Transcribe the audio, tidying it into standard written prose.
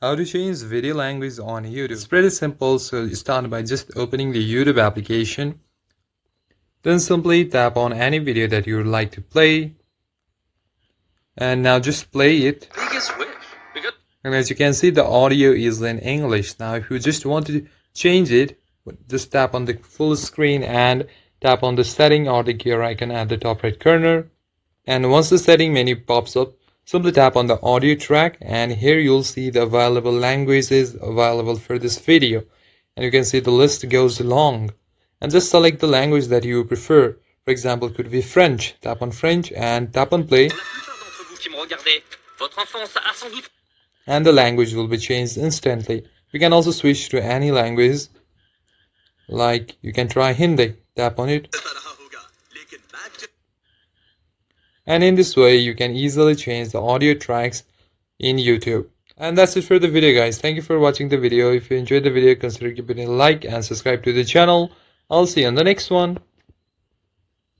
How to change video language on YouTube. It's pretty simple, so you start by just opening the YouTube application. Then simply tap on any video that you would like to play. And now just play it. And as you can see, the audio is in English. Now if you just want to change it, just tap on the full screen and tap on the setting or the gear icon at the top right corner. And once the setting menu pops up, simply tap on the audio track, and here you'll see the available languages available for this video. And you can see the list goes long. And just select the language that you prefer. For example, it could be French. Tap on French and tap on play. And the language will be changed instantly. You can also switch to any language. Like you can try Hindi. Tap on it. And in this way, you can easily change the audio tracks in YouTube. And that's it for the video, guys. Thank you for watching the video. If you enjoyed the video, consider giving it a like and subscribe to the channel. I'll see you on the next one.